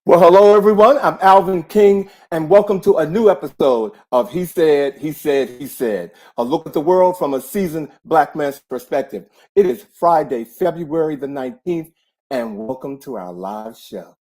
Well, hello everyone. I'm Alvin King, and welcome to a new episode of He Said, He Said, He Said, a look at the world from a seasoned black man's perspective. It is Friday, February the 19th, and welcome to our live show.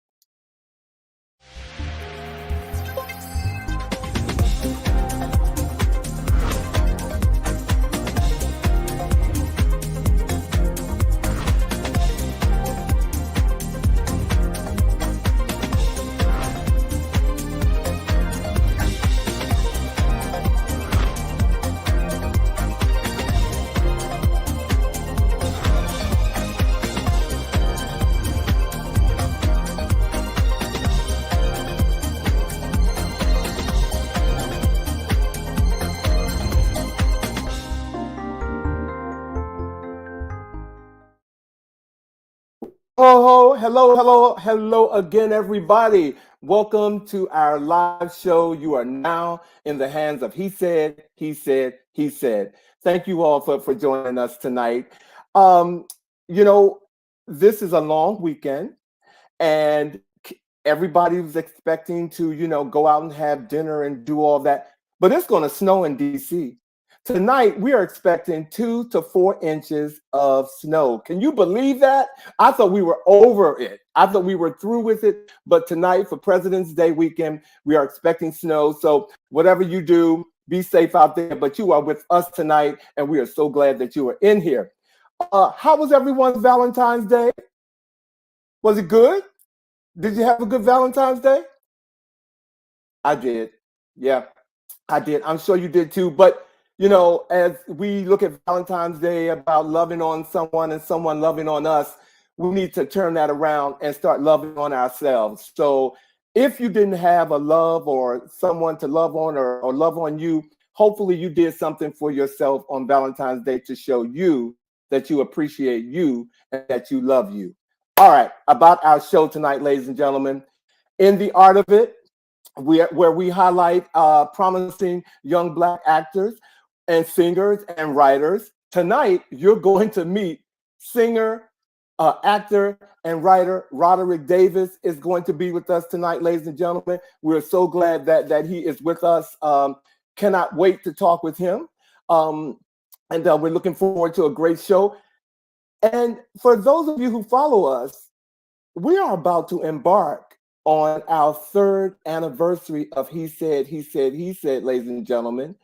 Hello again, everybody. Welcome to our live show. You are now in the hands of He Said, He Said, He Said. Thank you all for joining us tonight. Um, you know, this is a long weekend, and everybody was expecting to, go out and have dinner and do all that. But it's going to snow in DC. Tonight, we are expecting 2 to 4 inches of snow. Can you believe that? I thought we were over it. I thought we were through with it. But tonight, for President's Day weekend, we are expecting snow. So whatever you do, be safe out there. But you are with us tonight, and we are so glad that you are in here. How was everyone's Valentine's Day? Was it good? Did you have a good Valentine's Day? I did. Yeah, I did. I'm sure you did too. But, as we look at Valentine's Day about loving on someone and someone loving on us, we need to turn that around and start loving on ourselves. So if you didn't have a love or someone to love on or love on you, hopefully you did something for yourself on Valentine's Day to show you that you appreciate you and that you love you. All right, about our show tonight, ladies and gentlemen. In the art of it, where we highlight promising young black actors and singers and writers. Tonight, you're going to meet singer, actor, and writer Roderick Davis is going to be with us tonight, ladies and gentlemen. We're so glad that he is with us. Cannot wait to talk with him. And we're looking forward to a great show. And for those of you who follow us, we are about to embark on our third anniversary of He Said, He Said, He Said, ladies and gentlemen.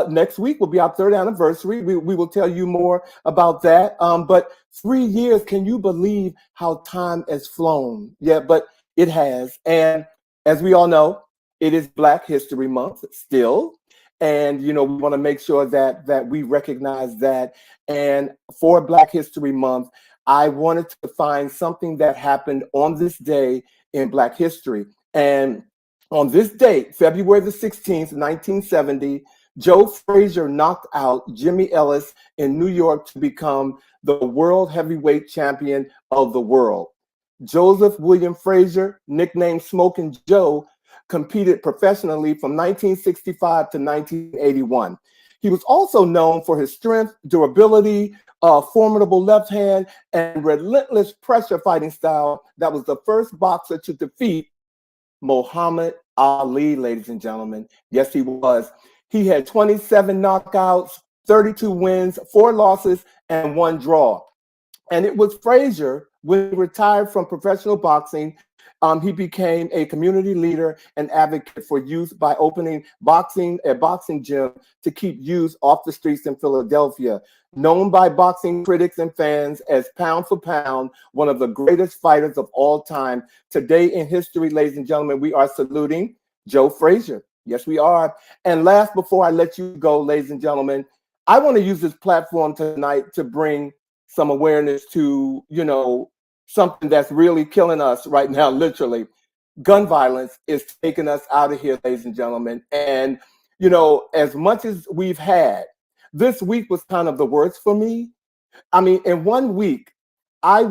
Next week will be our third anniversary. We will tell you more about that. But 3 years, can you believe how time has flown? Yeah, but it has. And as we all know, it is Black History Month still. And, we want to make sure that we recognize that. And for Black History Month, I wanted to find something that happened on this day in Black history. And on this date, February the 16th, 1970, Joe Frazier knocked out Jimmy Ellis in New York to become the world heavyweight champion of the world. Joseph William Frazier, nicknamed Smoking Joe, competed professionally from 1965 to 1981. He was also known for his strength, durability, formidable left hand, and relentless pressure fighting style that was the first boxer to defeat Muhammad Ali, ladies and gentlemen. Yes, he was. He had 27 knockouts, 32 wins, 4 losses, and 1 draw. And it was Frazier, when he retired from professional boxing, he became a community leader and advocate for youth by opening a boxing gym to keep youth off the streets in Philadelphia. Known by boxing critics and fans as pound for pound, one of the greatest fighters of all time. Today in history, ladies and gentlemen, we are saluting Joe Frazier. Yes, we are. And last, before I let you go, ladies and gentlemen, I want to use this platform tonight to bring some awareness to, something that's really killing us right now, literally. Gun violence is taking us out of here, ladies and gentlemen. And, as much as we've had, this week was kind of the worst for me. I mean, in 1 week, I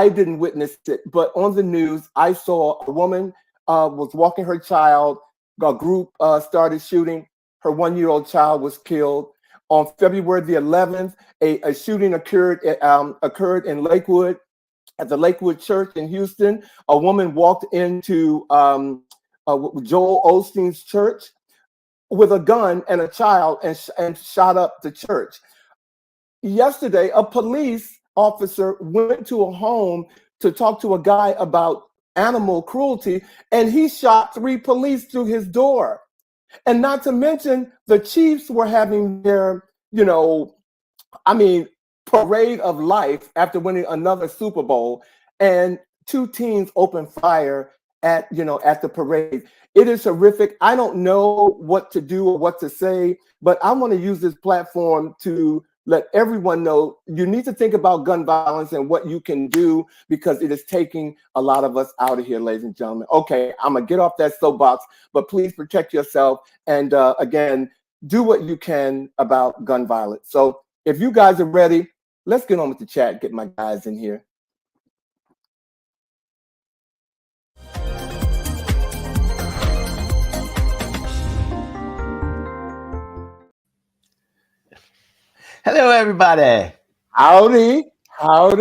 didn't witness it, but on the news, I saw a woman was walking her child. A group started shooting. Her 1-year-old child was killed. On February the 11th, a shooting occurred in Lakewood. at the Lakewood Church in Houston. A woman walked into Joel Osteen's church with a gun and a child and shot up the church. Yesterday, a police officer went to a home to talk to a guy about animal cruelty, and he shot 3 police through his door. And not to mention, the Chiefs were having their, parade of life after winning another Super Bowl, and 2 teams opened fire at the parade. It is horrific. I don't know what to do or what to say, but I want to use this platform to let everyone know you need to think about gun violence and what you can do, because it is taking a lot of us out of here, ladies and gentlemen. Okay, I'm gonna get off that soapbox, but please protect yourself. And again, do what you can about gun violence. So if you guys are ready, let's get on with the chat, get my guys in here. Hello, everybody. Howdy. How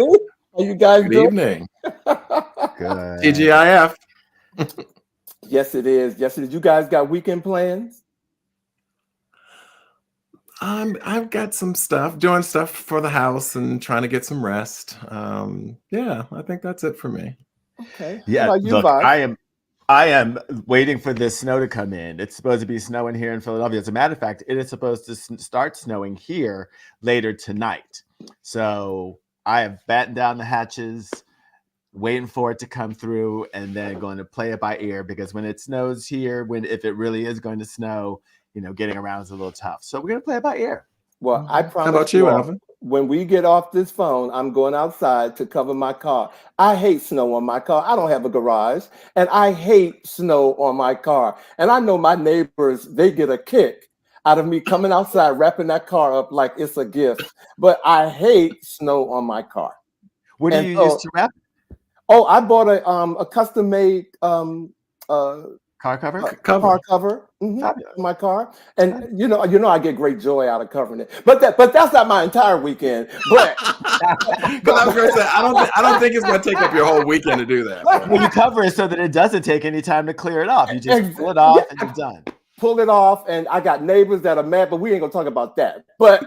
you guys doing? Good evening. Good. TGIF. Yes, it is. Yes, it is. You guys got weekend plans? I've got some stuff, doing stuff for the house and trying to get some rest. Yeah, I think that's it for me. Okay. Yeah, How about you, look, Vaz? I am waiting for this snow to come in. It's supposed to be snowing here in Philadelphia. As a matter of fact, it is supposed to start snowing here later tonight. So I have battened down the hatches, waiting for it to come through, and then going to play it by ear, because when it snows here, if it really is going to snow, getting around is a little tough. So we're going to play it by ear. Well, I promise. How about you, Alvin? When we get off this phone, I'm going outside to cover my car. I hate snow on my car. I don't have a garage, and I hate snow on my car. And I know my neighbors, they get a kick out of me coming outside, wrapping that car up like it's a gift. But I hate snow on my car. What do you use to wrap? Oh, I bought a custom-made Car cover? Car cover my car, and I get great joy out of covering it. But that's not my entire weekend. But I was going to say, I don't think it's going to take up your whole weekend to do that. Well, you cover it so that it doesn't take any time to clear it off. You just pull it off and you're done. Pull it off, and I got neighbors that are mad, but we ain't gonna talk about that. But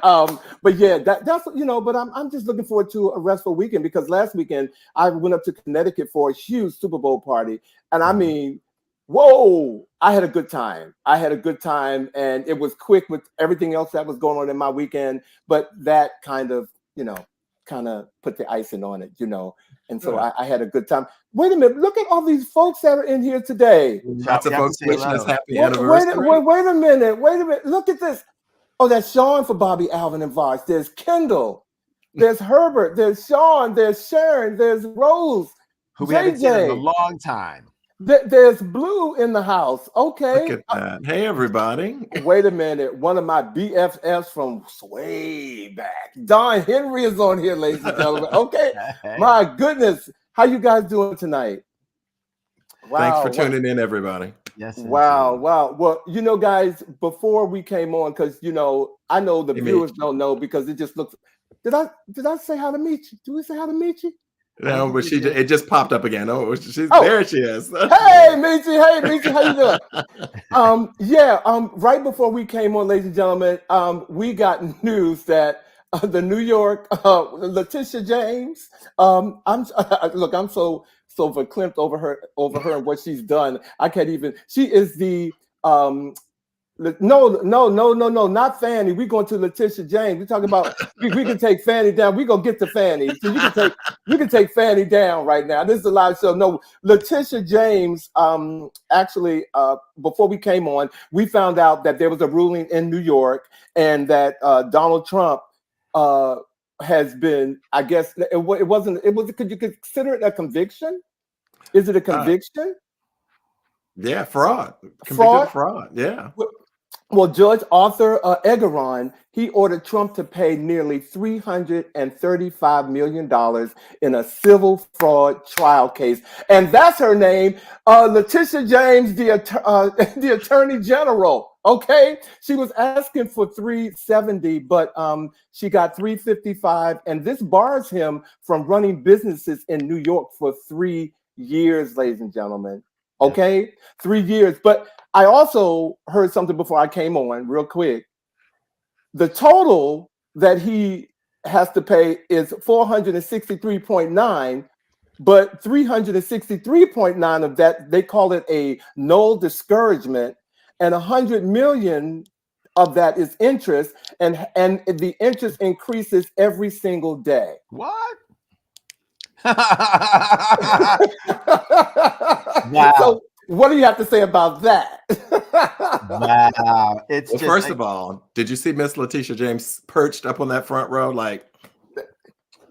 yeah, that's But I'm just looking forward to a restful weekend, because last weekend I went up to Connecticut for a huge Super Bowl party, and I mean, whoa, I had a good time. And it was quick with everything else that was going on in my weekend, but that kind of put the icing on it, And so I had a good time. Wait a minute, look at all these folks that are in here today. Lots of folks wishing us happy anniversary. Wait a minute. Look at this. Oh, that's Sean for Bobby, Alvin, and Vars. There's Kendall. There's Herbert. There's Sean. There's Sharon. There's Rose. Who we haven't seen in a long time. There's Blue in the house. Okay. Look at that. Hey, everybody. Wait a minute. One of my BFFs from way back, Don Henry, is on here, ladies and gentlemen. Okay. My goodness. How you guys doing tonight? Wow. Thanks for tuning in, everybody. Yes. Wow. Well, guys, before we came on, because I know the viewers don't know, because it just looks. Did I say how to meet you? Do we say how to meet you? No, but it just popped up again. There she is. Hey, Michi, how you doing? Right before we came on, ladies and gentlemen, we got news that the New York Letitia James. I'm so verklempt over her and what she's done. I can't even. She is the No, not Fanny. We're going to Letitia James. We're talking about we can take Fanny down. We're gonna get to Fanny. So you can take Fanny down right now. This is a live show. No, Letitia James, actually, before we came on, we found out that there was a ruling in New York, and that Donald Trump has been, I guess it wasn't, could you consider it a conviction? Is it a conviction? Yeah, fraud. Convicted fraud. Yeah. Well, Judge Arthur Egeron, he ordered Trump to pay nearly $335 million in a civil fraud trial case. And that's her name, Letitia James, the Attorney General. Okay, she was asking for 370, but she got 355, and this bars him from running businesses in New York for 3 years, ladies and gentlemen. Okay, 3 years. But I also heard something before I came on, real quick. The total that he has to pay is 463.9, but 363.9 of that, they call it a null discouragement, and 100 million of that is interest, and the interest increases every single day. What? Wow. So what do you have to say about that? Wow. It's well, just first of all, did you see Miss Letitia James perched up on that front row? Like,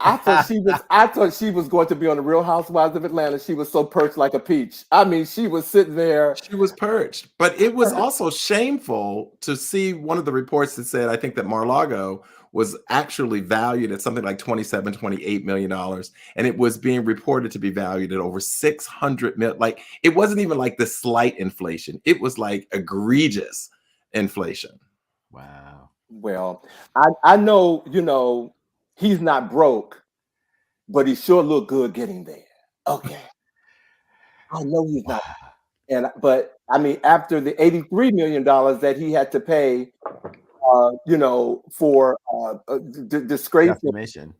I thought she was going to be on the Real Housewives of Atlanta. She was so perched like a peach. I mean, she was sitting there. She was perched. But it was also shameful to see one of the reports that said, I think that Mar-a-Lago was actually valued at something like $28 million. And it was being reported to be valued at over 600 million. Like, it wasn't even like the slight inflation. It was like egregious inflation. wow. Well, I know, he's not broke, but he sure looked good getting there. Okay. I know he's not. But I mean, after the $83 million that he had to pay, for disgrace, Defamation.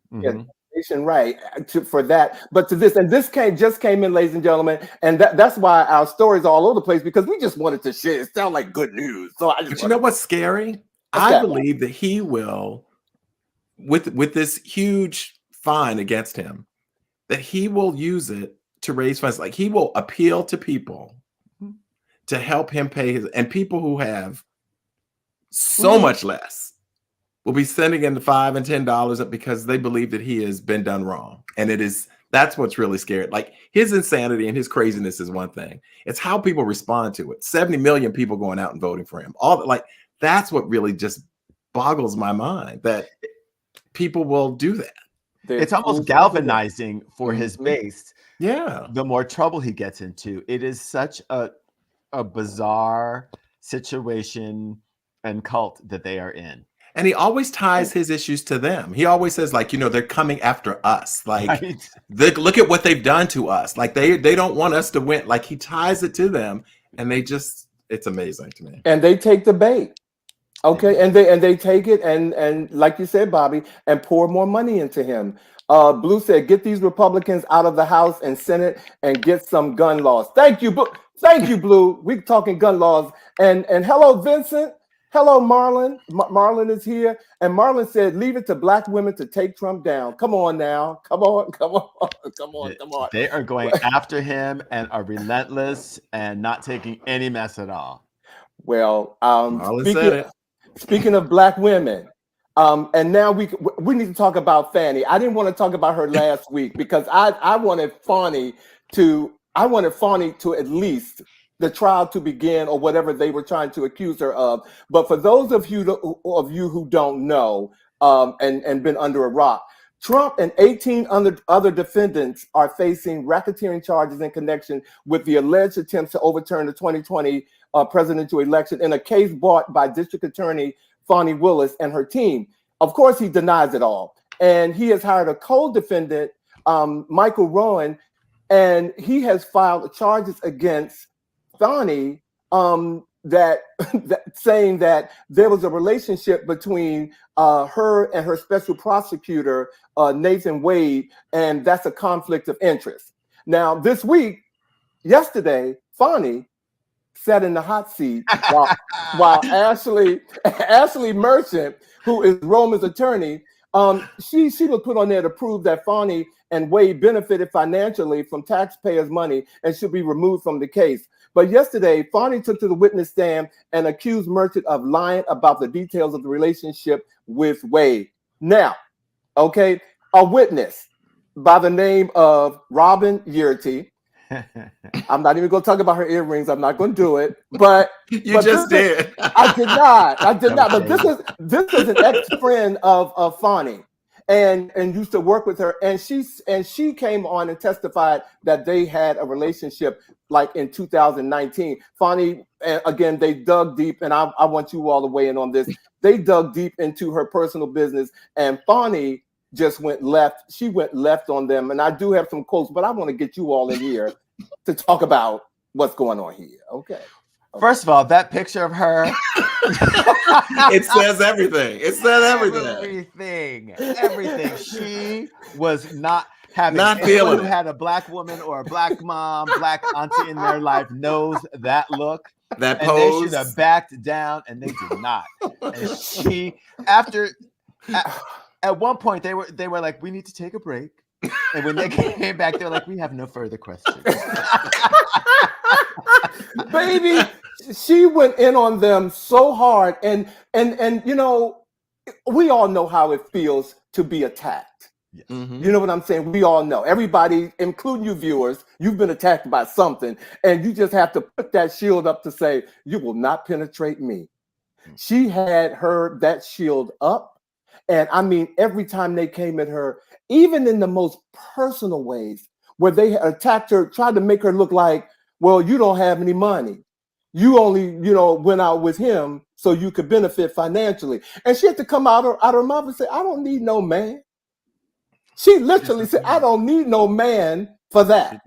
right, for that. But to this, and this just came in, ladies and gentlemen, and that's why our stories are all over the place, because we just wanted to share. It sounds like good news. So But you know what's scary? I believe that he will, with this huge fine against him, that he will use it to raise funds. Like, he will appeal to people to help him pay his, and people who have so much less will be sending in the $5 and $10 up because they believe that he has been done wrong. And that's what's really scary. Like, his insanity and his craziness is one thing. It's how people respond to it. 70 million people going out and voting for him. That's what really just boggles my mind, that people will do that. It's almost galvanizing for his base. Yeah. The more trouble he gets into, it is such a bizarre situation and cult that they are in. And he always ties his issues to them. He always says, like, they're coming after us. Like, Right. Look at what they've done to us. Like, they don't want us to win. Like, he ties it to them, and it's amazing to me. And they take the bait. Okay, and they take it and like you said, Bobby, and pour more money into him. Blue said, get these Republicans out of the House and Senate and get some gun laws. Thank you, Blue. We're talking gun laws. And hello, Vincent. Hello, Marlon. Marlon is here. And Marlon said, leave it to Black women to take Trump down. Come on now. Come on. They are going after him and are relentless and not taking any mess at all. Well, Marlon said it. Speaking of Black women, and now we need to talk about Fannie. I didn't want to talk about her last week because I wanted Fannie to at least the trial to begin, or whatever they were trying to accuse her of. But for those of you who don't know and been under a rock, Trump and 18 other defendants are facing racketeering charges in connection with the alleged attempts to overturn the 2020 presidential election in a case brought by District Attorney Fani Willis and her team. Of course, he denies it all. And he has hired a co-defendant, Michael Rowan, and he has filed charges against Fani that saying that there was a relationship between her and her special prosecutor, Nathan Wade, and that's a conflict of interest. Now, yesterday, Fani sat in the hot seat while Ashley Merchant, who is Roman's attorney, she was put on there to prove that Fani and Wade benefited financially from taxpayers' money and should be removed from the case. But yesterday, Fani took to the witness stand and accused Merchant of lying about the details of the relationship with Wade. Now, okay, a witness by the name of Robin Yearty I'm not even going to talk about her earrings. I'm not going to do it. But You just did. I did not. I did not. But Okay. this is an ex-friend of Fonnie, and used to work with her. And she came on and testified that they had a relationship like in 2019. Fonnie, again, they dug deep, and I want you all to weigh in on this. They dug deep into her personal business, and Fonnie just went left. She went left on them. And I do have some quotes, but I want to get you all in here to talk about what's going on here. Okay. First of all, that picture of her. It says everything. It says everything. Everything. She was not having Not anyone feeling who it. had a black woman or a black mom, black auntie in their life knows that look. That And they pose. should have backed down, and they did not. And she, at one point, they were like, "We need to take a break." And when they came back, they're like, "We have no further questions." Baby, she went in on them so hard, and you know, we all know how it feels to be attacked. Mhm. You know what I'm saying? We all know. Everybody, including you viewers, you've been attacked by something, and you just have to put that shield up to say, "You will not penetrate me." She had that shield up, and I mean, every time they came at her, even in the most personal ways, where they attacked her, tried to make her look like, "Well, you don't have any money. You only, went out with him so you could benefit financially." And she had to come out her mouth and say, "I don't need no man." She literally said, "I don't need no man for that."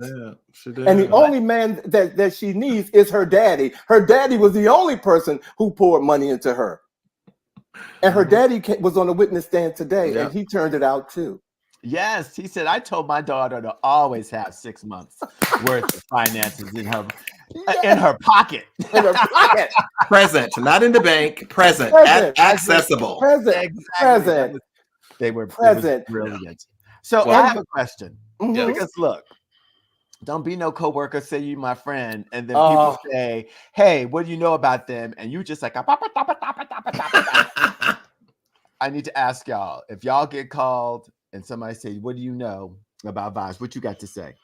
She did. And the only man that she needs is her daddy. Her daddy was the only person who poured money into her. And her daddy was on the witness stand today, and he turned it out too. Yes, he said, "I told my daughter to always have 6 months worth of finances in her pocket." In her pocket. Present, not in the bank. Present. Accessible. Present. They were present. Brilliant. So I have a question. Mhm. Because look, don't be no coworker, say you my friend, and then people say, "Hey, what do you know about them?" And you just like, I need to ask y'all, if y'all get called and somebody say, "What do you know about Vibes?" What you got to say?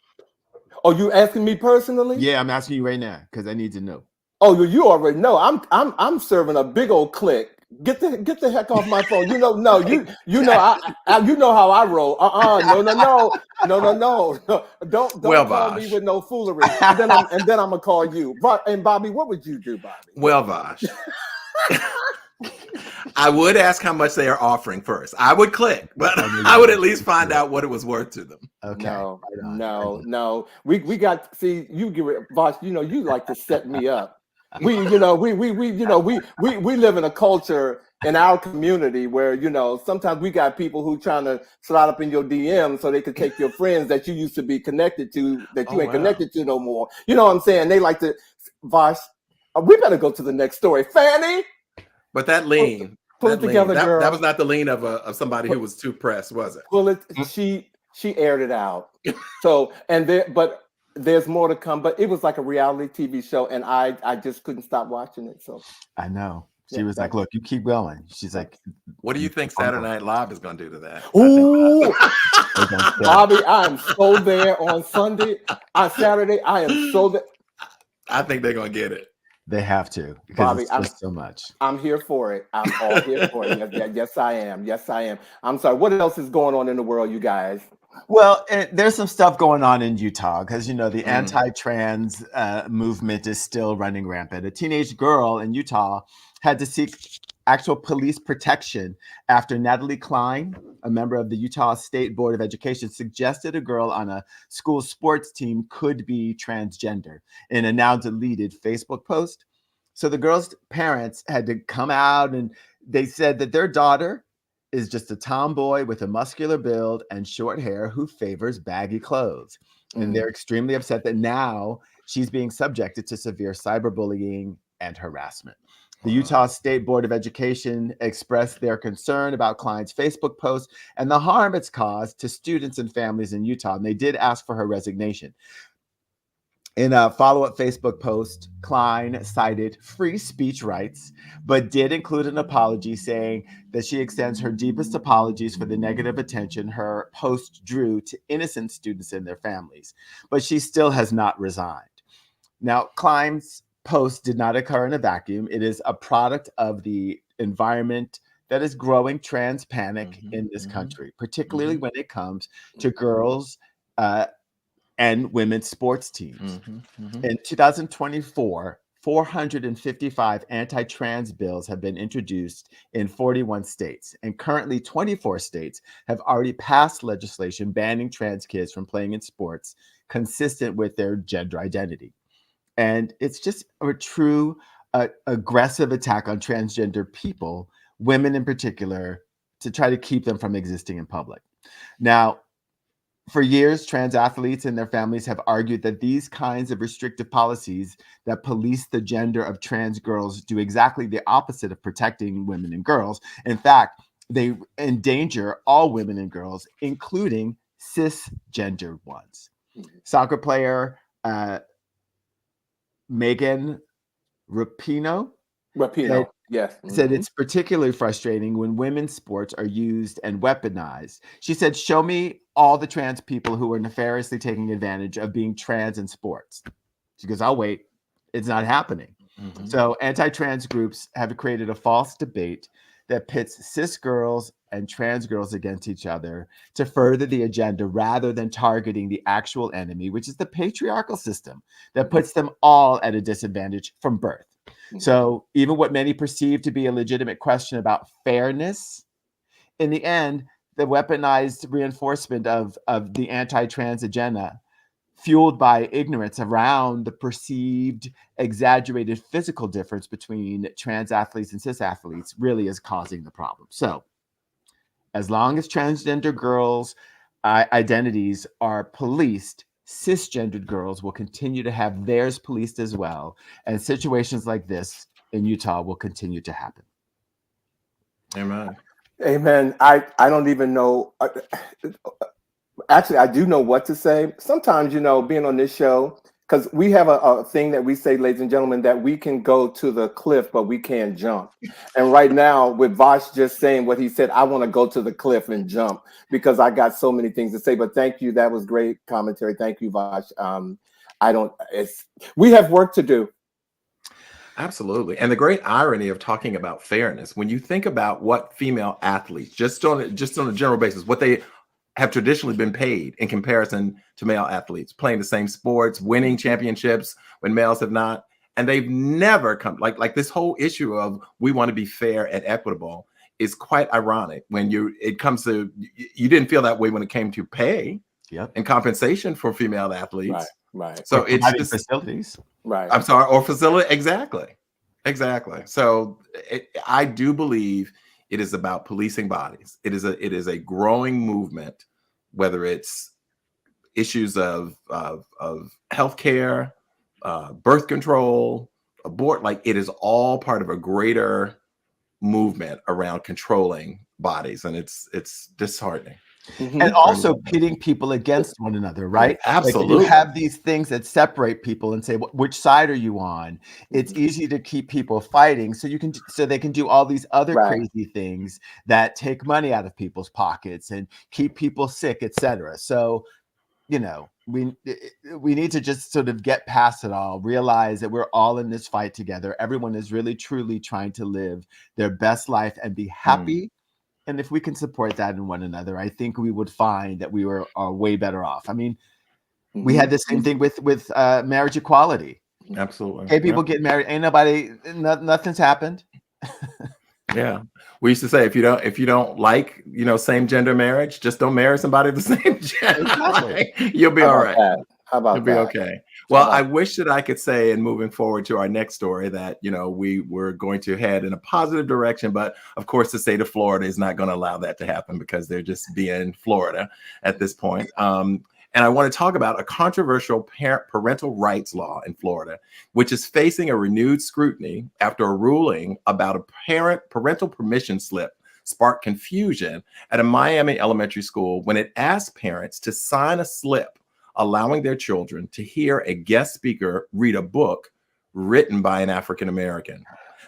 Oh, you asking me personally? Yeah, I'm asking you right now because I need to know. Oh, you already know. I'm serving a big old click. Get the heck off my phone. You know how I roll. No. Don't call me with no foolery. And then I'm gonna call you. And Bobby, what would you do, Bobby? Well, Vash, I would ask how much they are offering first. I would click, but I would at least find out what it was worth to them. Okay. No. We got, see, you give it, Vosh, you like to set me up. We live in a culture in our community where, sometimes we got people who trying to slide up in your DM so they could take your friends that you used to be connected to, that you ain't connected to no more. You know what I'm saying? They like to, Vosh, we better go to the next story. Fanny. But that lean, pull it together, girl. That was not the lean of somebody who was too pressed, was it? Pull it. She aired it out. So, but there's more to come. But it was like a reality TV show, and I just couldn't stop watching it. So I know. She was like, "Look, you keep going." She's like, "What do you think Saturday Night Live is going to do to that?" Ooh, Bobby, I am so there on Sunday. On Saturday, I am so there. I think they're going to get it. They have to, because Bobby, it's just so much. I'm here for it. I'm all here for it. Yes, I am. Yes, I am. I'm sorry. What else is going on in the world, you guys? Well, there's some stuff going on in Utah because, the anti-trans movement is still running rampant. A teenage girl in Utah had to seek actual police protection after Natalie Klein, a member of the Utah State Board of Education, suggested a girl on a school sports team could be transgender in a now deleted Facebook post. So the girl's parents had to come out and they said that their daughter is just a tomboy with a muscular build and short hair who favors baggy clothes. And they're extremely upset that now she's being subjected to severe cyberbullying and harassment. The Utah State Board of Education expressed their concern about Klein's Facebook post and the harm it's caused to students and families in Utah. And they did ask for her resignation. In a follow-up Facebook post, Klein cited free speech rights, but did include an apology saying that she extends her deepest apologies for the negative attention her post drew to innocent students and their families, but she still has not resigned. Now, Klein's post did not occur in a vacuum. It is a product of the environment that is growing trans panic in this country, particularly when it comes to girls and women's sports teams. In 2024, 455 anti-trans bills have been introduced in 41 states, and currently 24 states have already passed legislation banning trans kids from playing in sports consistent with their gender identity. And it's just a true aggressive attack on transgender people, women in particular, to try to keep them from existing in public. Now, for years, trans athletes and their families have argued that these kinds of restrictive policies that police the gender of trans girls do exactly the opposite of protecting women and girls. In fact, they endanger all women and girls, including cisgendered ones. Soccer player Megan Rapinoe yes. said it's particularly frustrating when women's sports are used and weaponized. She said, "Show me all the trans people who are nefariously taking advantage of being trans in sports." She goes, "I'll wait. It's not happening." So anti-trans groups have created a false debate that pits cis girls and trans girls against each other to further the agenda rather than targeting the actual enemy, which is the patriarchal system that puts them all at a disadvantage from birth. So even what many perceive to be a legitimate question about fairness, in the end, the weaponized reinforcement of the anti-trans agenda, fueled by ignorance around the perceived exaggerated physical difference between trans athletes and cis athletes, really is causing the problem. So as long as transgender girls' identities are policed, cisgendered girls will continue to have theirs policed as well. And situations like this in Utah will continue to happen. Amen. Amen. I don't even know. Actually, I do know what to say. Sometimes, being on this show, because we have a thing that we say, ladies and gentlemen, that we can go to the cliff, but we can't jump. And right now, with Vash just saying what he said, I want to go to the cliff and jump because I got so many things to say. But thank you. That was great commentary. Thank you, Vash. We have work to do. Absolutely. And the great irony of talking about fairness, when you think about what female athletes, just on a general basis, what they have traditionally been paid in comparison to male athletes, playing the same sports, winning championships when males have not. And they've never come like this whole issue of we want to be fair and equitable is quite ironic when it comes to, you didn't feel that way when it came to pay and compensation for female athletes. Right. So it's just facilities. Right. I'm sorry, or facility. Exactly. So I do believe it is about policing bodies. It is a growing movement, whether it's issues of healthcare, birth control, abort. Like it is all part of a greater movement around controlling bodies, and it's disheartening. And also pitting people against one another, right? Absolutely. Like you have these things that separate people and say, which side are you on? It's easy to keep people fighting so they can do all these other crazy things that take money out of people's pockets and keep people sick, etc. So, we need to just sort of get past it all, realize that we're all in this fight together. Everyone is really, truly trying to live their best life and be happy. And if we can support that in one another, I think we would find that we are way better off. I mean, we had the same thing with marriage equality. Absolutely. Gay people get married. Ain't nothing's happened. Yeah. We used to say, if you don't like, same gender marriage, just don't marry somebody of the same gender. Exactly. You'll be all right. How about You'll be okay. Well, I wish that I could say, in moving forward to our next story, that we were going to head in a positive direction, but of course the state of Florida is not going to allow that to happen because they're just being Florida at this point. And I want to talk about a controversial parental rights law in Florida, which is facing a renewed scrutiny after a ruling about a parental permission slip sparked confusion at a Miami elementary school when it asked parents to sign a slip allowing their children to hear a guest speaker read a book written by an African American.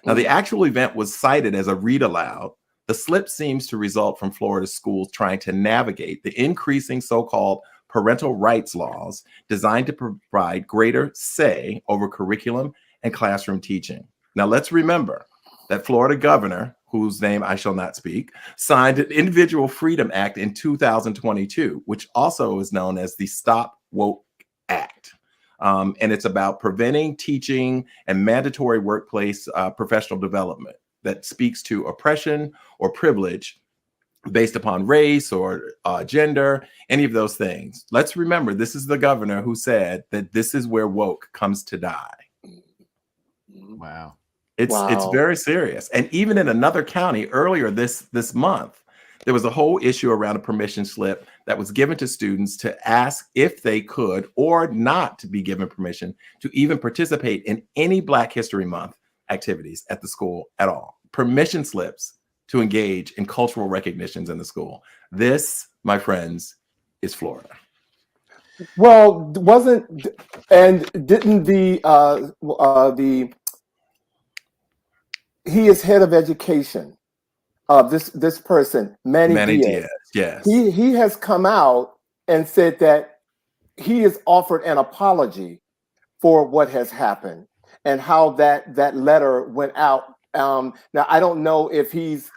Now, the actual event was cited as a read aloud. The slip seems to result from Florida schools trying to navigate the increasing so-called parental rights laws designed to provide greater say over curriculum and classroom teaching. Now, let's remember that Florida governor, whose name I shall not speak, signed an Individual Freedom Act in 2022, which also is known as the Stop Woke Act. And it's about preventing teaching and mandatory workplace professional development that speaks to oppression or privilege based upon race or gender, any of those things. Let's remember, this is the governor who said that this is where woke comes to die. Wow. It's very serious. And even in another county earlier this month, there was a whole issue around a permission slip that was given to students to ask if they could or not to be given permission to even participate in any Black History Month activities at the school at all. Permission slips to engage in cultural recognitions in the school. This, my friends, is Florida. Well, didn't he is head of education. This person, Manny Diaz. Yes. He has come out and said that he has offered an apology for what has happened and how that letter went out. Now, I don't know if he's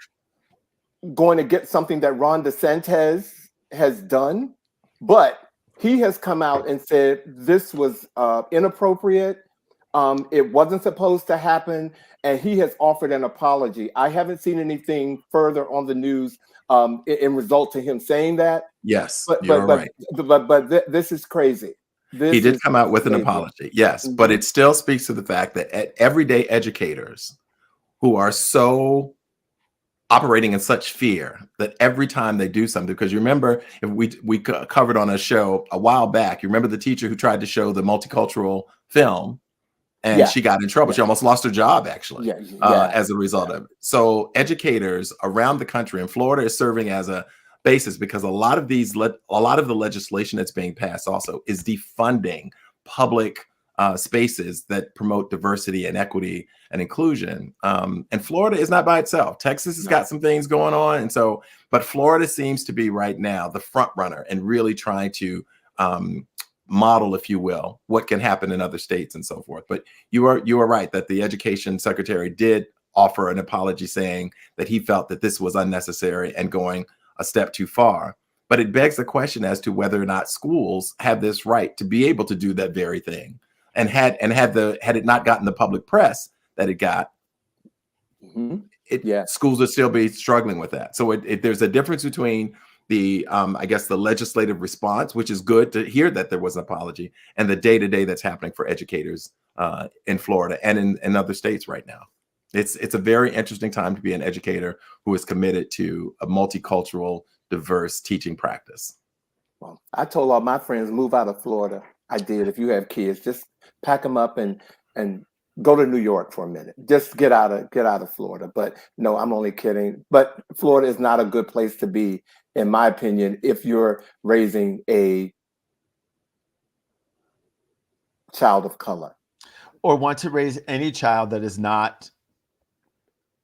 going to get something that Ron DeSantis has done, but he has come out and said this was inappropriate. It wasn't supposed to happen, and he has offered an apology. I haven't seen anything further on the news in result to him saying that. Yes, you're right. But this is crazy. He did come out with an apology, yes, but it still speaks to the fact that everyday educators who are so operating in such fear that every time they do something, because you remember, if we covered on a show a while back, you remember the teacher who tried to show the multicultural film and she got in trouble. She almost lost her job, actually, as a result of it. So educators around the country, and Florida is serving as a basis because a lot of the legislation that's being passed also is defunding public spaces that promote diversity and equity and inclusion. And Florida is not by itself. Texas has got some things going on. And so, but Florida seems to be right now the front runner and really trying to model, if you will, what can happen in other states and so forth. But you are right that the education secretary did offer an apology saying that he felt that this was unnecessary and going a step too far. But it begs the question as to whether or not schools have this right to be able to do that very thing. And had it not gotten the public press that it got, schools would still be struggling with that. So there's a difference between the I guess the legislative response, which is good to hear that there was an apology, and the day-to-day that's happening for educators in Florida and in other states right now. It's a very interesting time to be an educator who is committed to a multicultural, diverse teaching practice. Well, I told all my friends, move out of Florida. I did. If you have kids, just pack them up and go to New York for a minute. Just get out of Florida. But no, I'm only kidding. But Florida is not a good place to be, in my opinion, if you're raising a child of color. Or want to raise any child that is not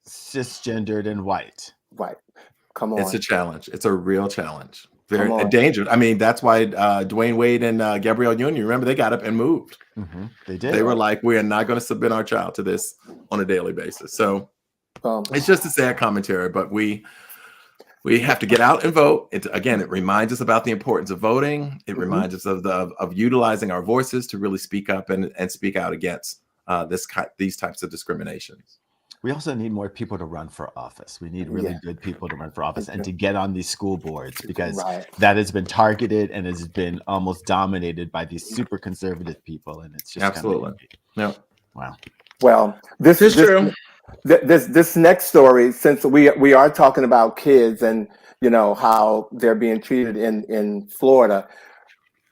cisgendered and white. Right. Come on. It's a challenge. It's a real challenge. Very dangerous. I mean, that's why Dwayne Wade and Gabrielle Union, remember, they got up and moved. They did. They were like, we are not going to submit our child to this on a daily basis. So it's just a sad commentary, but we have to get out and vote. It reminds us about the importance of voting. It reminds us of utilizing our voices to really speak up and speak out against these types of discriminations. We also need more people to run for office. We need really good people to run for office and to get on these school boards, because that has been targeted and has been almost dominated by these super conservative people. And it's just absolutely. Wow. Well, this is true. This next story, since we are talking about kids and how they're being treated in Florida,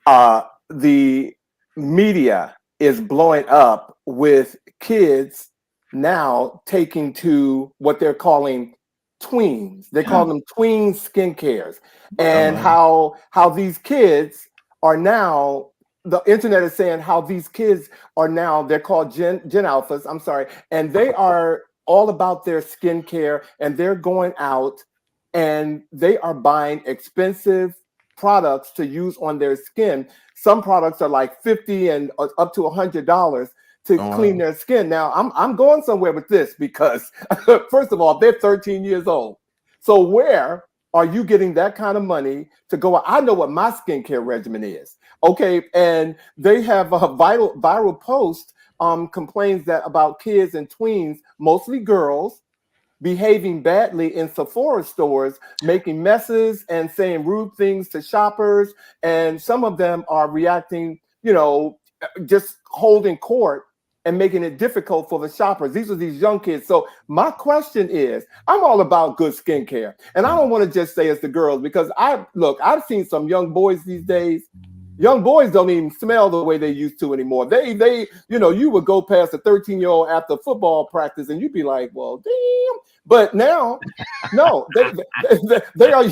the media is blowing up with kids now taking to what they're calling tweens. They call them tween skincares, and how these kids are now, the internet is saying how these kids are now, they're called Gen Alphas, I'm sorry, and they are all about their skincare, and they're going out and they are buying expensive products to use on their skin. Some products are like $50 and up to $100 to clean their skin. Now, I'm going somewhere with this because, first of all, they're 13 years old. So where are you getting that kind of money to go? I know what my skincare regimen is. Okay, and they have a viral post complains that about kids and tweens, mostly girls, behaving badly in Sephora stores, making messes and saying rude things to shoppers. And some of them are reacting, just holding court and making it difficult for the shoppers. These are these young kids. So my question is, I'm all about good skincare. And I don't want to just say it's the girls, because I've seen some young boys these days. Young boys don't even smell the way they used to anymore. They you would go past a 13-year-old after football practice and you'd be like, well, damn. But now, no, they are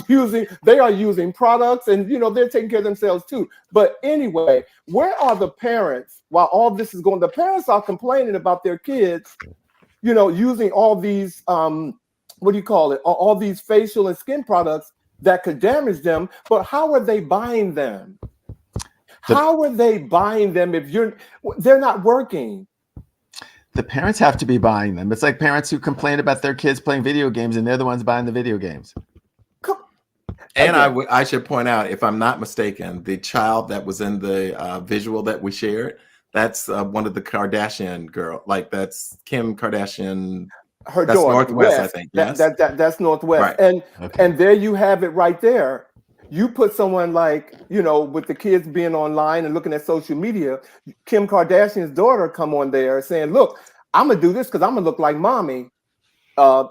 using products, and they're taking care of themselves too. But anyway, where are the parents while all this is going? The parents are complaining about their kids, using all these all these facial and skin products that could damage them. But how are they buying them? How are they buying them if they're not working? The parents have to be buying them. It's like parents who complain about their kids playing video games and they're the ones buying the video games. And I should point out, if I'm not mistaken, the child that was in the visual that we shared, that's one of the Kardashian girl. Like, that's Kim Kardashian. Her that's daughter, Northwest, West. I think. Yes, that's Northwest. Right. And there you have it right there. You put someone like, with the kids being online and looking at social media, Kim Kardashian's daughter come on there saying, look, I'm going to do this because I'm going to look like mommy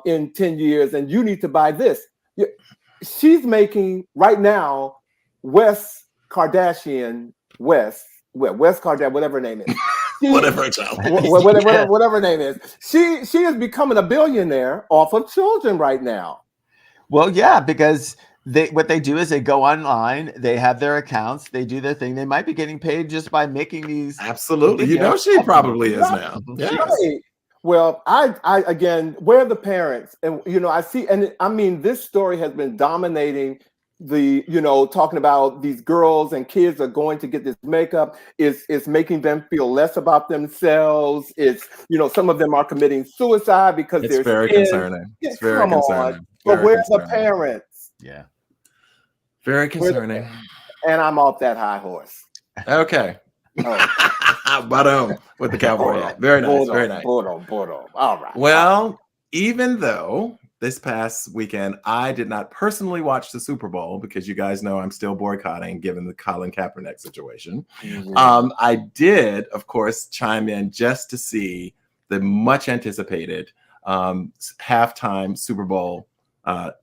in 10 years, and you need to buy this. She's making right now West Kardashian, whatever her name is. Whatever her child is. Whatever her name is. She is becoming a billionaire off of children right now. Well, yeah, because what they do is they go online, they have their accounts, they do their thing. They might be getting paid just by making these. Absolutely. She probably is now. Yes. Right. Well, I again, where are the parents? And I see, and I mean, this story has been dominating the, talking about these girls and kids are going to get this makeup. It's making them feel less about themselves. It's, some of them are committing suicide because it's very concerning. It's very concerning. But where's the parents? Yeah. Very concerning. And I'm off that high horse. Okay. But with the cowboy hat. Very nice. Very nice. All right. Well, even though this past weekend I did not personally watch the Super Bowl, because you guys know I'm still boycotting given the Colin Kaepernick situation, I did, of course, chime in just to see the much anticipated halftime Super Bowl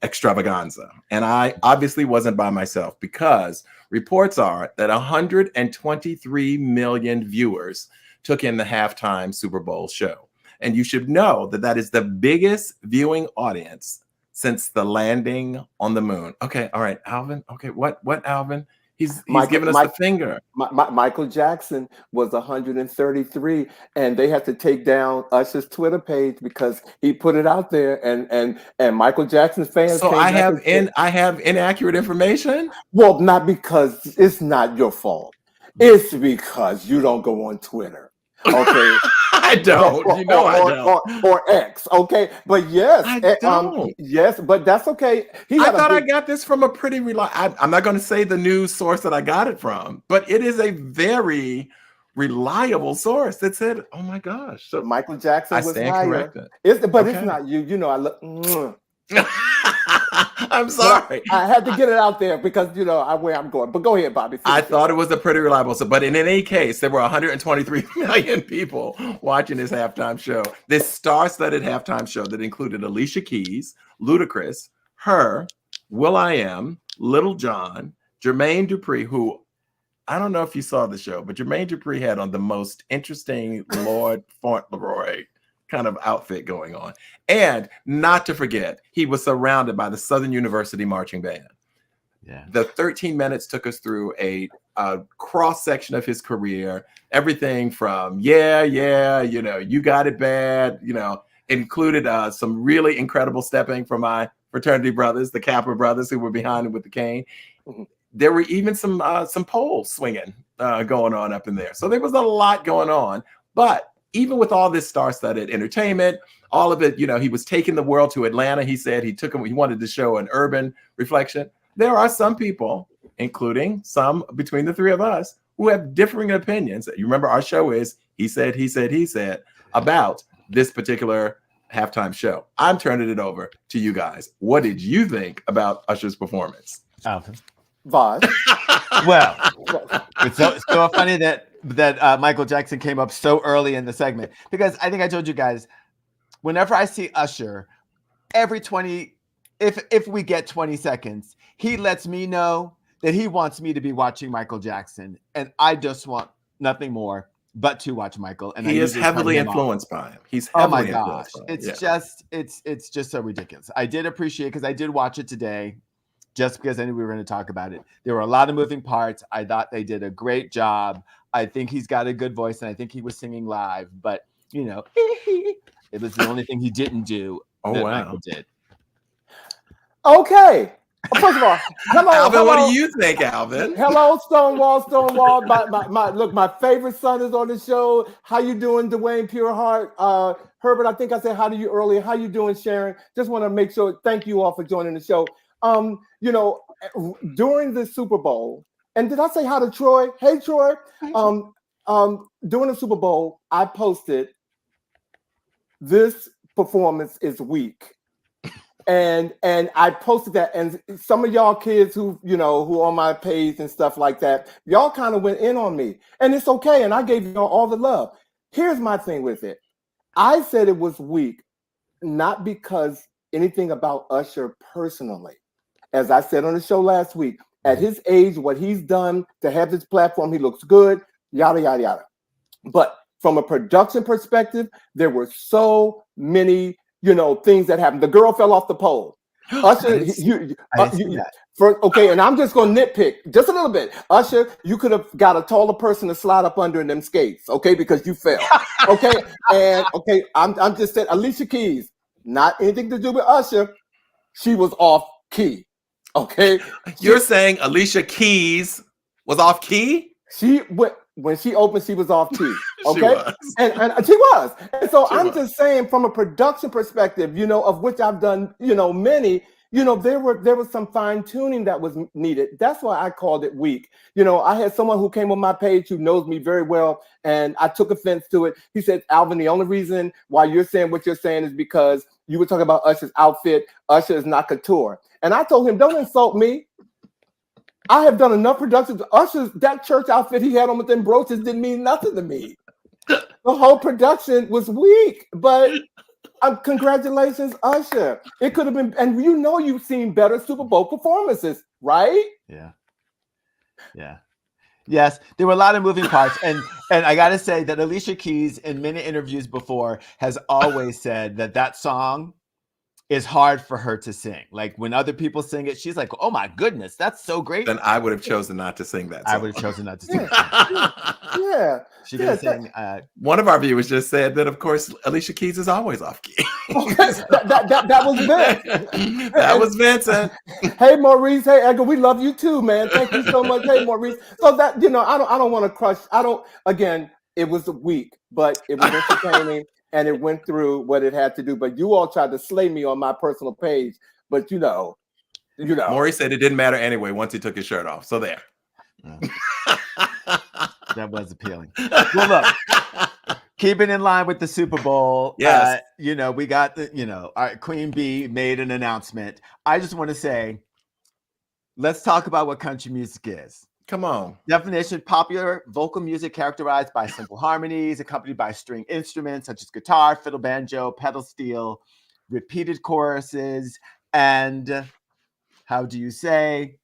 extravaganza. And I obviously wasn't by myself, because reports are that 123 million viewers took in the halftime Super Bowl show. And you should know that that is the biggest viewing audience since the landing on the moon. Okay, all right, Alvin. Okay, what Alvin? He's giving us the finger. Michael Jackson was 133, and they had to take down Usher's Twitter page because he put it out there, and Michael Jackson's fans. So I have inaccurate information. Well, not because it's not your fault. It's because you don't go on Twitter. Okay. I don't. I don't. Or X. Okay. But yes. I don't. Yes, but that's okay. I got this from a pretty reliable. I'm not going to say the news source that I got it from, but it is a very reliable source that said, "Oh my gosh." So Michael Jackson was higher. Corrected. It's not you. I look. I'm sorry. I had to get it out there because where I'm going. But go ahead, Bobby. I thought it was a pretty reliable. But in any case, there were 123 million people watching this halftime show. This star-studded halftime show that included Alicia Keys, Ludacris, her, Will.i.am, Little John, Jermaine Dupri, who I don't know if you saw the show, but Jermaine Dupri had on the most interesting Lord Fauntleroy kind of outfit going on. And not to forget, he was surrounded by the Southern University Marching Band. Yeah. The 13 minutes took us through a a cross section of his career, everything from yeah, you got it bad, included some really incredible stepping from my fraternity brothers, the Kappa brothers, who were behind him with the cane. There were even some poles swinging going on up in there. So there was a lot going on. But even with all this star-studded entertainment, all of it, he was taking the world to Atlanta. He said he wanted to show an urban reflection. There are some people, including some between the three of us, who have differing opinions. You remember our show is he said about this particular halftime show. I'm turning it over to you guys. What did you think about Usher's performance? Alvin. Vaughn. Well, it's so funny that Michael Jackson came up so early in the segment, because I think I told you guys, whenever I see Usher, every 20, if we get 20 seconds, he lets me know that he wants me to be watching Michael Jackson, and I just want nothing more but to watch Michael. And he is heavily influenced by him. He's heavily influenced by him. It's just so ridiculous. I did appreciate, because I did watch it today, just because I knew we were going to talk about it. There were a lot of moving parts. I thought they did a great job. I think he's got a good voice, and I think he was singing live, but it was the only thing he didn't do that Michael did. Okay. First of all, hello, Alvin. What do you think, Alvin? Hello, Stonewall. My favorite son is on the show. How you doing, Dwayne Pureheart? Herbert, I think I said hi to you earlier. How you doing, Sharon? Just want to make sure. Thank you all for joining the show. During the Super Bowl, and did I say hi to Troy? Hey, Troy. During the Super Bowl, I posted, this performance is weak. And I posted that, and some of y'all kids who on my page and stuff like that, y'all kind of went in on me, and it's okay. And I gave y'all all the love. Here's my thing with it. I said it was weak, not because anything about Usher personally. As I said on the show last week, at his age, what he's done to have this platform, he looks good, yada, yada, yada. But from a production perspective, there were so many things that happened. The girl fell off the pole. Usher, and I'm just going to nitpick just a little bit. Usher, you could have got a taller person to slide up under in them skates, okay, because you fell, okay? And I'm just saying, Alicia Keys, not anything to do with Usher. She was off key, okay? You're saying Alicia Keys was off key? When she opened, she was off key. Okay, and she was. And so I'm just saying, from a production perspective, of which I've done, many, there was some fine tuning that was needed. That's why I called it weak. I had someone who came on my page who knows me very well, and I took offense to it. He said, Alvin, the only reason why you're saying what you're saying is because you were talking about Usher's outfit. Usher is not couture. And I told him, don't insult me. I have done enough productions. Usher's, that church outfit he had on with them brooches didn't mean nothing to me. The whole production was weak, but congratulations, Usher. It could have been, and you've seen better Super Bowl performances, right? Yeah. Yes, there were a lot of moving parts, and I got to say that Alicia Keys, in many interviews before, has always said that song is hard for her to sing. Like, when other people sing it, she's like, oh my goodness, that's so great. Then I would have chosen not to sing that song. I would have chosen not to sing Yeah. She did sing. One of our viewers just said that, of course, Alicia Keys is always off key. that was Vince. That was Vincent. Hey, Maurice. Hey, Edgar. We love you too, man. Thank you so much. Hey, Maurice. So that, I don't want to crush. Again, it was weak, but it was entertaining. And it went through what it had to do. But you all tried to slay me on my personal page. But Maurice said it didn't matter anyway once he took his shirt off. So there. That was appealing. Well, look, keeping in line with the Super Bowl. Yes. We got our Queen Bee made an announcement. I just want to say, let's talk about what country music is. Come on. Definition: popular vocal music characterized by simple harmonies, accompanied by string instruments such as guitar, fiddle, banjo, pedal steel, repeated choruses, and how do you say,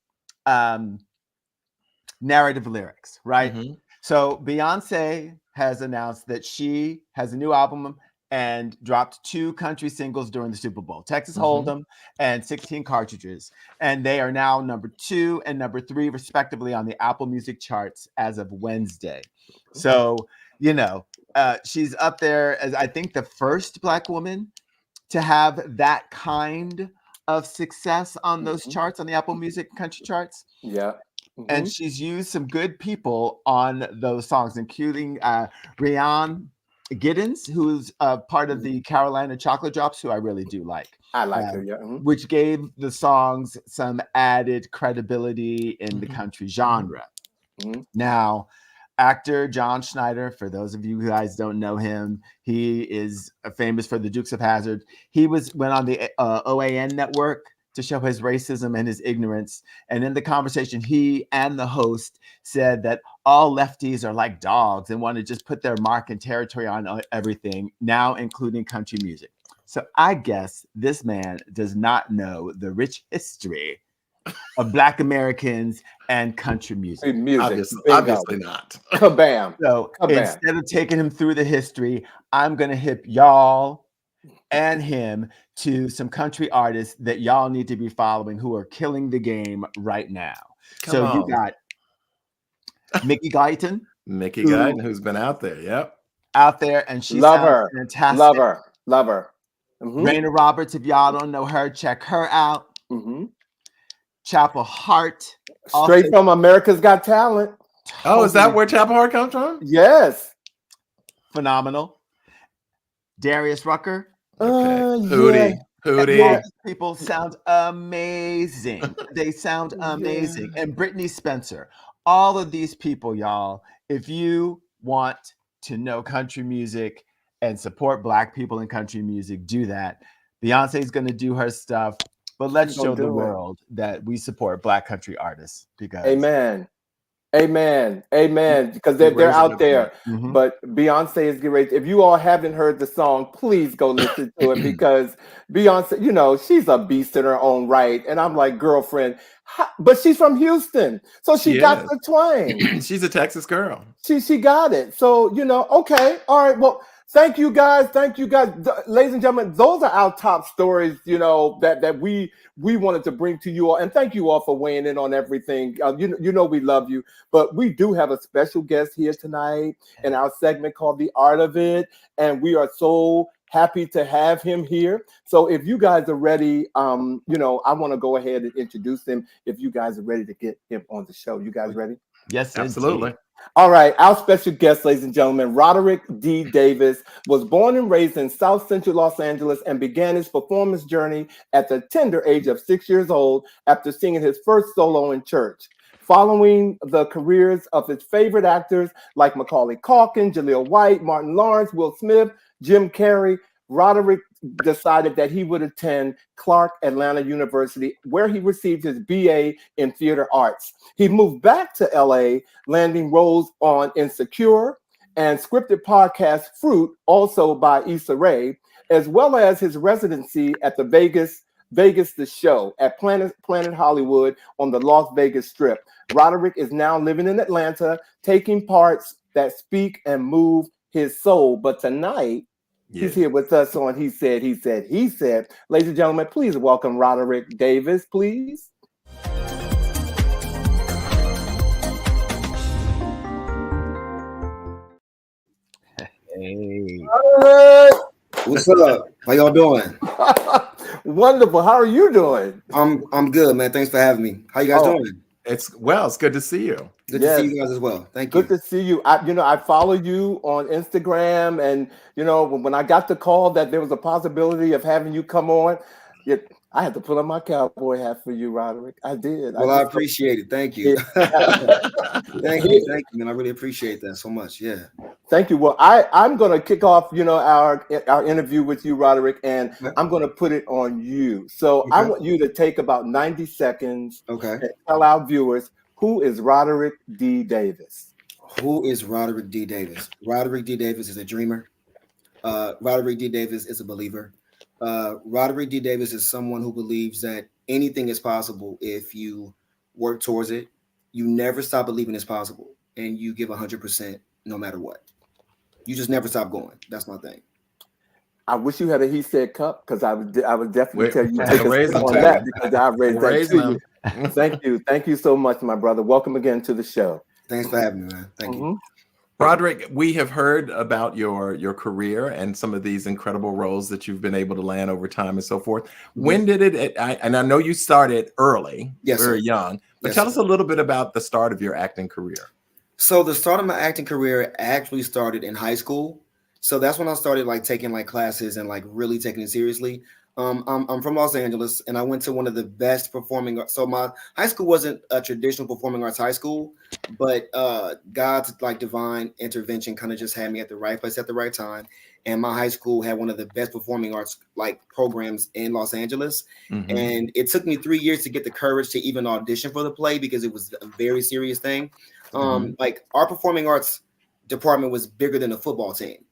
narrative lyrics, right? Mm-hmm. So Beyonce has announced that she has a new album and dropped 2 country singles during the Super Bowl, Texas Mhm. Hold'em and 16 Cartridges. And they are now number 2 and number 3, respectively, on the Apple Music charts as of Wednesday. So, she's up there as, I think, the first Black woman to have that kind of success on those charts, on the Apple Music country charts. Yeah. And she's used some good people on those songs, including Rian Giddens, who's part of the Carolina Chocolate Drops, who I really do like. I like her, yeah. Which gave the songs some added credibility in the country genre. Now, actor John Schneider, for those of you guys don't know him, he is famous for the Dukes of Hazzard. He went on the OAN network to show his racism and his ignorance. And in the conversation, he and the host said that all lefties are like dogs and want to just put their mark and territory on everything, now including country music. So I guess this man does not know the rich history of Black Americans and country music. Obviously not. Kabam. So instead of taking him through the history, I'm going to hip y'all and him to some country artists that y'all need to be following who are killing the game right now. You got Mickey Guyton. Mickey Guyton, who's been out there. Yep. Out there, and she love sounds her. Fantastic. Love her. Raina Roberts, if y'all don't know her, check her out. Chapel Hart. Straight from America's Got Talent. Oh, is that where Chapel Hart comes from? Yes. Phenomenal. Darius Rucker. Okay. Hootie. People sound amazing. They sound amazing. And Brittany Spencer. All of these people, y'all, if you want to know country music and support Black people in country music, do that. Beyonce's going to do her stuff, but let's show the world that we support Black country artists. Because Amen. Because they're out there. But Beyonce is getting ready. If you all haven't heard the song, please go listen to it, because Beyonce, she's a beast in her own right. And I'm like, girlfriend, but she's from Houston, so she got the twang. She's a Texas girl. She got it. So okay, all right. Well, thank you guys, ladies and gentlemen. Those are our top stories, that we wanted to bring to you all, and thank you all for weighing in on everything. We love you, but we do have a special guest here tonight in our segment called The Art of It, and we are so happy to have him here. So if you guys are ready, I want to go ahead and introduce him. If you guys are ready to get him on the show, you guys ready? Yes, absolutely. Indeed. All right, our special guest, ladies and gentlemen, Roderick D. Davis, was born and raised in South Central Los Angeles and began his performance journey at the tender age of 6 years old after singing his first solo in church. Following the careers of his favorite actors like Macaulay Culkin, Jaleel White, Martin Lawrence, Will Smith, Jim Carrey, Roderick decided that he would attend Clark Atlanta University, where he received his BA in theater arts. He moved back to LA, landing roles on Insecure and scripted podcast Fruit, also by Issa Rae, as well as his residency at the Vegas The Show at Planet Hollywood on the Las Vegas Strip. Roderick is now living in Atlanta, taking parts that speak and move his soul. But tonight, he's here with us on He Said. Ladies and gentlemen, please welcome Roderick Davis, please. Hey. What's up? How y'all doing? Wonderful. How are you doing? I'm good, man. Thanks for having me. How you guys doing? It's good to see you. Good to see you guys as well. Thank you. Good to see you. I follow you on Instagram, and when I got the call that there was a possibility of having you come on, I had to put on my cowboy hat for you, Roderick. I did. Well, I appreciate it. Thank you. Thank you, man. I really appreciate that so much. Yeah. Thank you. Well, I'm going to kick off, our interview with you, Roderick, and I'm going to put it on you. So I want you to take about 90 seconds and tell our viewers, who is Roderick D. Davis? Who is Roderick D. Davis? Roderick D. Davis is a dreamer. Roderick D. Davis is a believer. Roderick D. Davis is someone who believes that anything is possible if you work towards it. You never stop believing it's possible, and you give 100% no matter what. You just never stop going. That's my thing. I wish you had a He Said cup, because I would definitely tell you to We're take a raising sip on them. that, because I raised We're that raising to you. them. Thank you so much, my brother. Welcome again to the show. Thanks for having me, man. Thank you. Roderick, we have heard about your career and some of these incredible roles that you've been able to land over time and so forth. When did it? And I know you started early, Yes, very sir. young, but Yes, tell sir. us a little bit about the start of your acting career. So the start of my acting career actually started in high school. So that's when I started like taking like classes and like really taking it seriously. I'm from Los Angeles, and I went to one of the best performing arts. So my high school wasn't a traditional performing arts high school, but God's like divine intervention kind of just had me at the right place at the right time. And my high school had one of the best performing arts like programs in Los Angeles. And it took me 3 years to get the courage to even audition for the play, because it was a very serious thing. Like our performing arts department was bigger than a football team.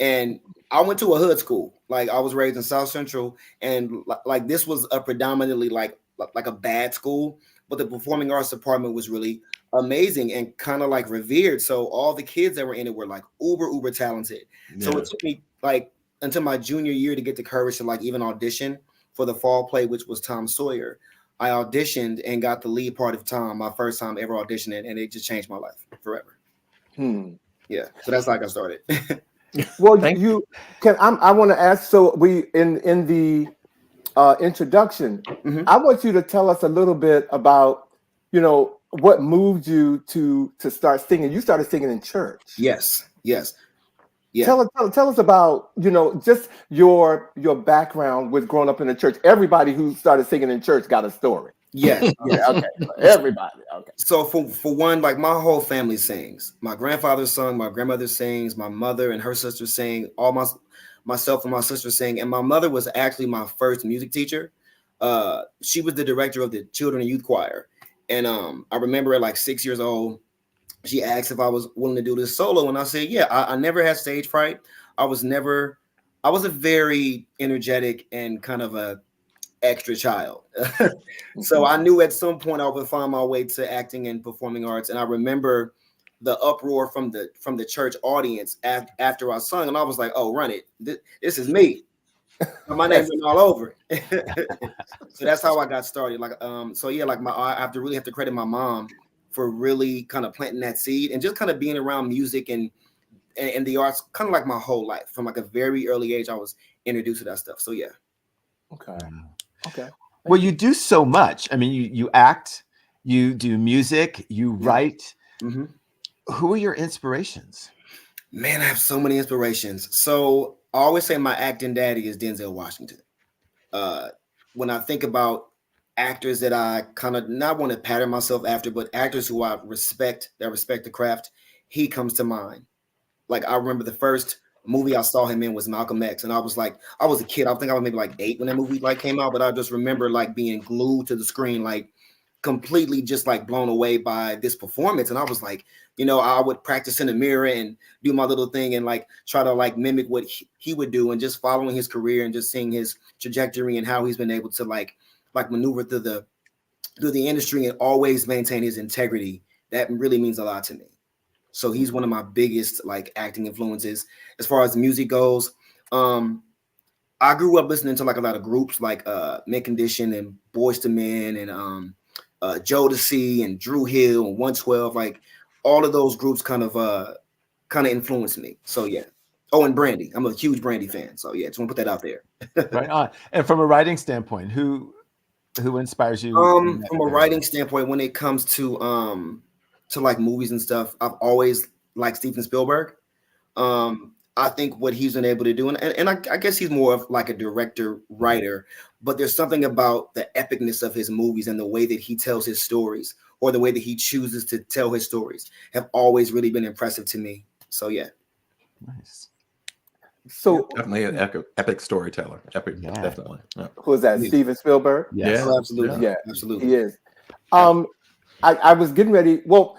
And I went to a hood school. Like I was raised in South Central, and like this was a predominantly like a bad school, but the performing arts department was really amazing and kind of like revered. So all the kids that were in it were like uber talented. So it took me like until my junior year to get the courage to like even audition for the fall play, which was Tom Sawyer. I auditioned and got the lead part of Tom, my first time ever auditioning, and it just changed my life forever. Yeah, so that's how I got started. Well, you can. I want to ask. So we in the introduction, I want you to tell us a little bit about, what moved you to start singing. You started singing in church. Yes. Yeah. Tell us about, just your background with growing up in the church. Everybody who started singing in church got a story. Yeah. Okay. Everybody. Okay. So for one, like my whole family sings. My grandfather sung, my grandmother sings, my mother and her sister sing, myself and my sister sing. And my mother was actually my first music teacher. She was the director of the children and youth choir. And I remember at like 6 years old, she asked if I was willing to do this solo. And I said, yeah. I never had stage fright. I was a very energetic and kind of a extra child. So I knew at some point I would find my way to acting and performing arts. And I remember the uproar from the church audience after I sung, and I was like, oh, run it. This is me. My name's been all over it. So that's how I got started. Like, I have to credit my mom for really kind of planting that seed and just kind of being around music and the arts kind of like my whole life. From like a very early age, I was introduced to that stuff. So yeah. Okay. Well, you do so much. I mean, you act, you do music, you write. Who are your inspirations? Man, I have so many inspirations. So I always say my acting daddy is Denzel Washington. When I think about actors that I kind of not want to pattern myself after, but actors who I respect, that respect the craft, he comes to mind. Like I remember the first movie I saw him in was Malcolm X, and I was a kid. I think I was maybe like 8 when that movie like came out, but I just remember like being glued to the screen, like completely just like blown away by this performance. And I was like, I would practice in the mirror and do my little thing and like try to like mimic what he would do, and just following his career and just seeing his trajectory and how he's been able to like maneuver through the industry and always maintain his integrity. That really means a lot to me. So he's one of my biggest like acting influences. As far as music goes, I grew up listening to like a lot of groups like Mint Condition and Boyz II Men and Jodeci and Drew Hill and 112. Like all of those groups kind of influenced me. So yeah. Oh, and Brandy. I'm a huge Brandy fan. So yeah, just want to put that out there. Right on. And from a writing standpoint, who inspires you? From a writing standpoint, when it comes to like movies and stuff, I've always liked Steven Spielberg. I think what he's been able to do, and I guess he's more of like a director writer, but there's something about the epicness of his movies and the way that he tells his stories, or the way that he chooses to tell his stories, have always really been impressive to me. So yeah. Nice. So definitely an epic storyteller. Definitely. Yeah. Who is that? Steven Spielberg? Yes. Oh, absolutely. Yeah, absolutely. He is. I was getting ready. Well,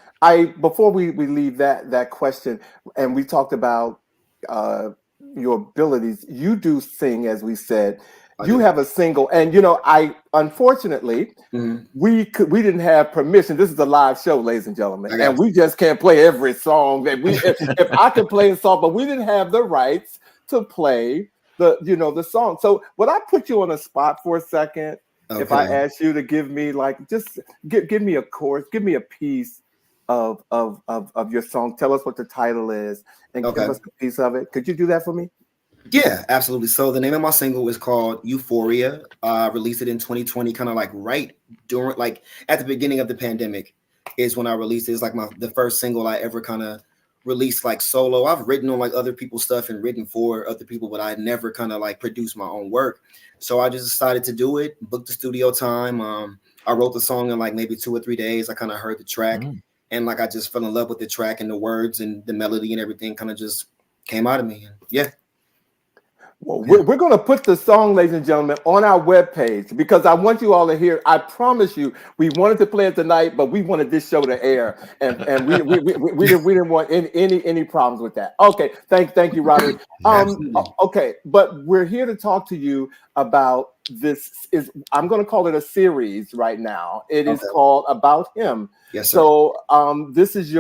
before we leave that question, and we talked about your abilities. You do sing, as we said. You have a single, and I unfortunately we didn't have permission. This is a live show, ladies and gentlemen, and we just can't play every song that we. If I could play a song, but we didn't have the rights to play the song. So would I put you on a spot for a second if I Okay. asked you to give me like just give me a chorus, give me a piece of your song. Tell us what the title is and Okay. give us a piece of it. Could you do that for me? Yeah, absolutely. So the name of my single is called Euphoria. Released it in 2020, kind of like right during, like at the beginning of the pandemic is when I released it. It's like the first single I ever kind of released like solo. I've written on like other people's stuff and written for other people, but I never kind of like produced my own work. So I just decided to do it, booked the studio time. I wrote the song in like maybe 2 or 3 days. I kind of heard the track and like I just fell in love with the track and the words and the melody and everything kind of just came out of me. And yeah. Well, we're going to put the song, ladies and gentlemen, on our webpage because I want you all to hear. I promise you, we wanted to play it tonight, but we wanted this show to air, and we didn't want any problems with that. Okay, thank you, Roderick. Okay, but we're here to talk to you about this. I'm going to call it a series right now. It is called About Him. Yes, sir. So this is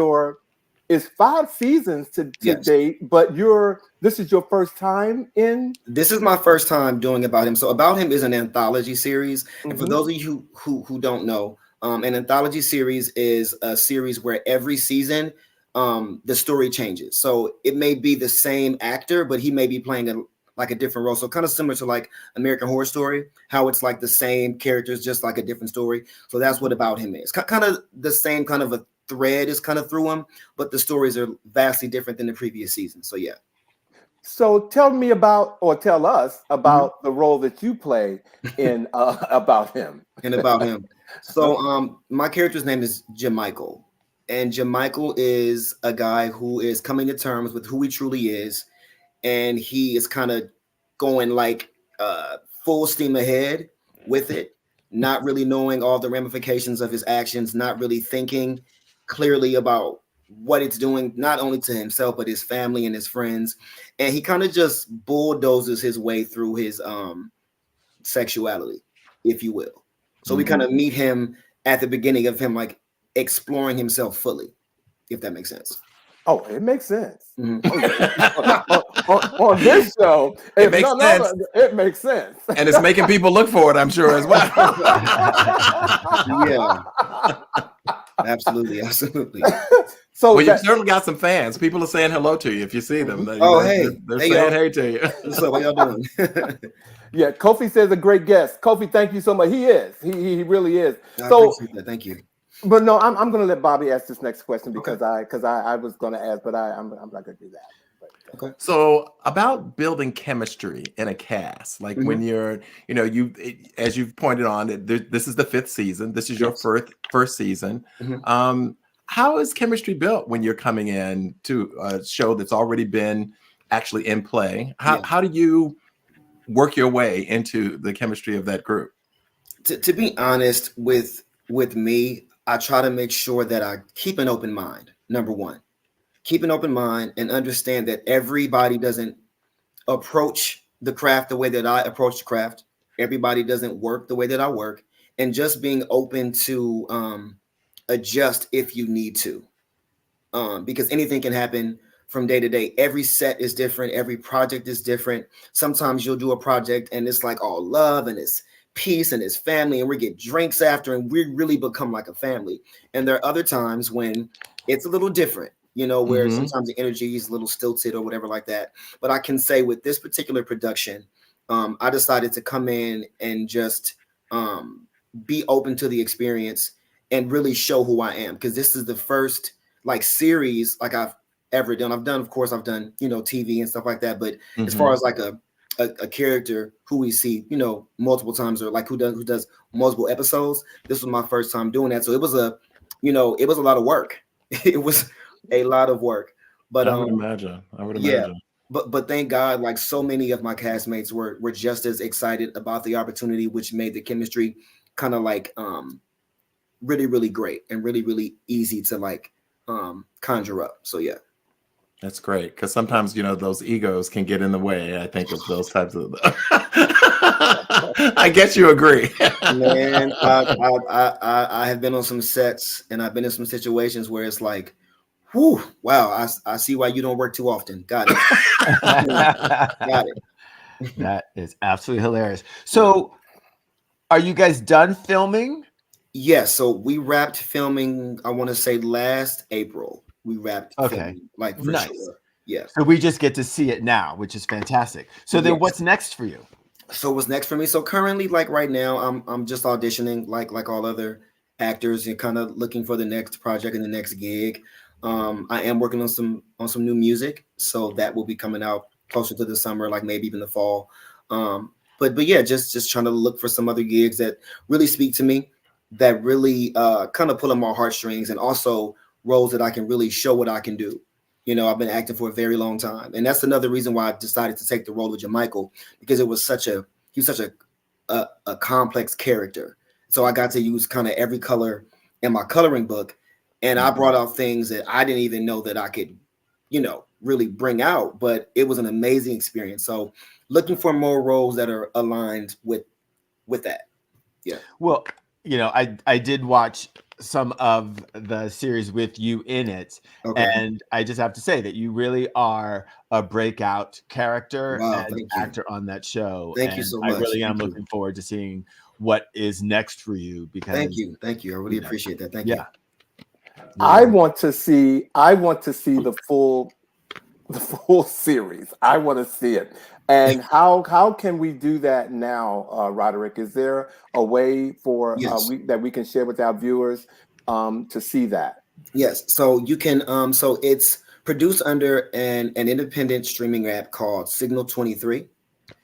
it's 5 seasons to date, but this is your first time in? This is my first time doing About Him. So About Him is an anthology series. And for those of you who don't know, an anthology series is a series where every season the story changes. So it may be the same actor, but he may be playing a different role. So kind of similar to like American Horror Story, how it's like the same characters, just like a different story. So that's what About Him is. Kind of the same kind of a thread is kind of through them, but the stories are vastly different than the previous season. So yeah. So tell us about the role that you play in About Him. And About Him. So my character's name is Jamichael. And Jamichael is a guy who is coming to terms with who he truly is. And he is kind of going like full steam ahead with it, not really knowing all the ramifications of his actions, not really thinking clearly about what it's doing, not only to himself, but his family and his friends. And he kind of just bulldozes his way through his sexuality, if you will. So we kind of meet him at the beginning of him like exploring himself fully, if that makes sense. Oh, it makes sense. On this show, it makes sense. It makes sense. And it's making people look for it, I'm sure, as well. Yeah. Absolutely. So you've certainly got some fans. People are saying hello to you if you see them. They're saying hey to you. So what y'all doing? Yeah, Kofi says a great guest. Kofi, thank you so much. He is. He really is. I appreciate that. Thank you. But no, I'm going to let Bobby ask this next question because I was going to ask, but I'm not going to do that. Okay. So about building chemistry in a cast, like when you're, as you've pointed on, this is the 5th season. This is your first season. How is chemistry built when you're coming in to a show that's already been actually in play? How do you work your way into the chemistry of that group? To be honest with me, I try to make sure that I keep an open mind. Number one. Keep an open mind and understand that everybody doesn't approach the craft the way that I approach the craft. Everybody doesn't work the way that I work, and just being open to adjust if you need to, because anything can happen from day to day. Every set is different. Every project is different. Sometimes you'll do a project and it's like all love and it's peace and it's family and we get drinks after and we really become like a family. And there are other times when it's a little different. Where sometimes the energy is a little stilted or whatever like that. But I can say with this particular production, I decided to come in and just be open to the experience and really show who I am. Because this is the first like series like I've ever done. I've done TV and stuff like that. But as far as like a character who we see, multiple times or like who does multiple episodes, this was my first time doing that. So it was a lot of work. It was a lot of work, but I would imagine. Yeah, but thank God, like so many of my castmates were just as excited about the opportunity, which made the chemistry kind of like really, really great and really, really easy to like conjure up. So yeah. That's great because sometimes those egos can get in the way. I think of those types of. I guess you agree. Man, I have been on some sets and I've been in some situations where it's like, whew, wow, I see why you don't work too often. Got it. Got it. That is absolutely hilarious. So, are you guys done filming? Yes, so we wrapped filming, I want to say last April. We wrapped Okay, filming, like for nice. sure. Yeah. So we just get to see it now, which is fantastic. So then, Yes. what's next for you? So what's next for me? So currently, like right now, I'm just auditioning like all other actors and kind of looking for the next project and the next gig. I am working on some new music, so that will be coming out closer to the summer, like maybe even the fall. But yeah, just trying to look for some other gigs that really speak to me, that really kind of pull on my heartstrings, and also roles that I can really show what I can do. You know, I've been acting for a very long time, and that's another reason why I decided to take the role of Jermichael, because it was he was such a complex character. So I got to use kind of every color in my coloring book, and I brought out things that I didn't even know that I could, really bring out. But it was an amazing experience. So looking for more roles that are aligned with that. Yeah. Well, I did watch some of the series with you in it, Okay. and I just have to say that you really are a breakout character Wow, and thank you. actor on that show. Thank you And so I much. really am Thank you. looking forward to seeing what is next for you, because Thank you. I really appreciate that. Thank you. yeah. I want to see the full series. I want to see it. And how can we do that now, Roderick? Is there a way for Yes. that we can share with our viewers to see that? Yes. So you can so it's produced under an independent streaming app called Signal 23.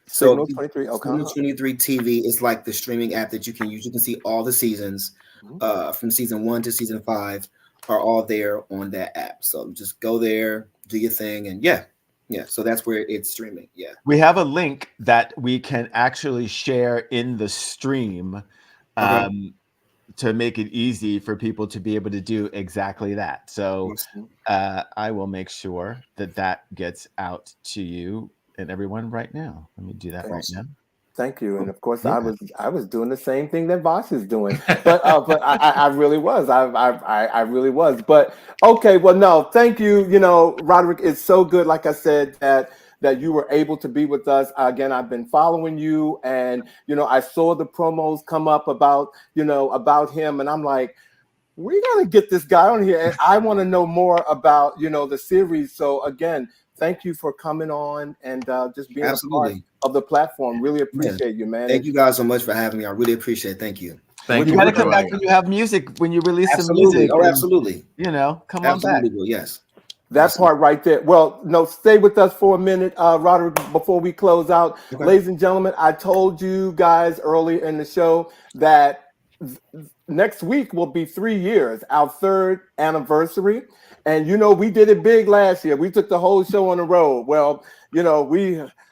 So Signal 23. Okay. Signal 23 TV is like the streaming app that you can use. You can see all the seasons from season 1 to season 5 are all there on that app. So just go there, do your thing, and yeah. So that's where it's streaming. Yeah. We have a link that we can actually share in the stream. Okay. To make it easy for people to be able to do exactly that. So I will make sure that gets out to you and everyone right now. Let me do that right now. Thank you. And of course, Yeah. I was doing the same thing that Vosh is doing, but I really was. I really was. But okay, well, no, thank you. Roderick, it's so good. Like I said, that you were able to be with us again. I've been following you, and I saw the promos come up about him, and I'm like, we got to get this guy on here, and I want to know more about the series. So again, thank you for coming on and just being a part of the platform. Really appreciate you, man. Thank you guys so much for having me. I really appreciate it. Thank you. Thank you. You got to come back when you have music, when you release some music. Oh, absolutely. Come on back. Yes. That part right there. Well, no, stay with us for a minute, Roderick, before we close out. Okay. Ladies and gentlemen, I told you guys early in the show that next week will be 3 years, our 3rd anniversary. And, we did it big last year. We took the whole show on the road. Well,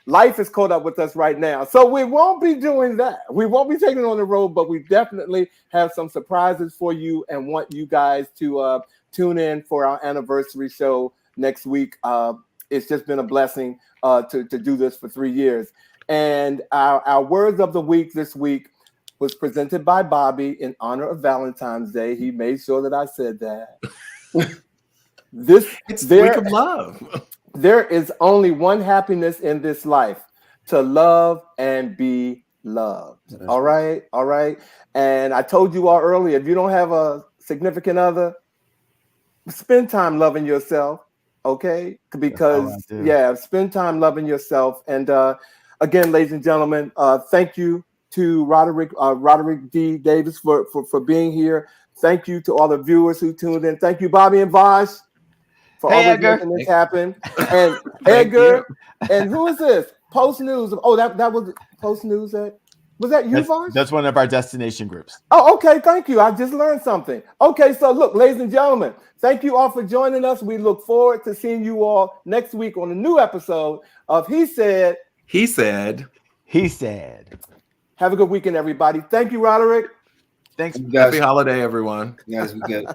life is caught up with us right now. So we won't be doing that. We won't be taking it on the road, but we definitely have some surprises for you and want you guys to tune in for our anniversary show next week. It's just been a blessing to do this for 3 years. And our words of the week this week was presented by Bobby in honor of Valentine's Day. He made sure that I said that. It's the week of love. There is only one happiness in this life: to love and be loved. All right. And I told you all earlier, if you don't have a significant other, spend time loving yourself. Okay, because spend time loving yourself. And again, ladies and gentlemen, thank you to Roderick D. Davis for being here. Thank you to all the viewers who tuned in. Thank you, Bobby and Vosh, for always making this happen. And Edgar, and who is this? Post News. Oh, that was Post News. Was that you, Vosh? That's one of our destination groups. Oh, okay. Thank you. I just learned something. Okay, so look, ladies and gentlemen, thank you all for joining us. We look forward to seeing you all next week on a new episode of He Said. He said. He said. Have a good weekend, everybody. Thank you, Roderick. Thanks. Happy holiday, everyone. You guys, we good.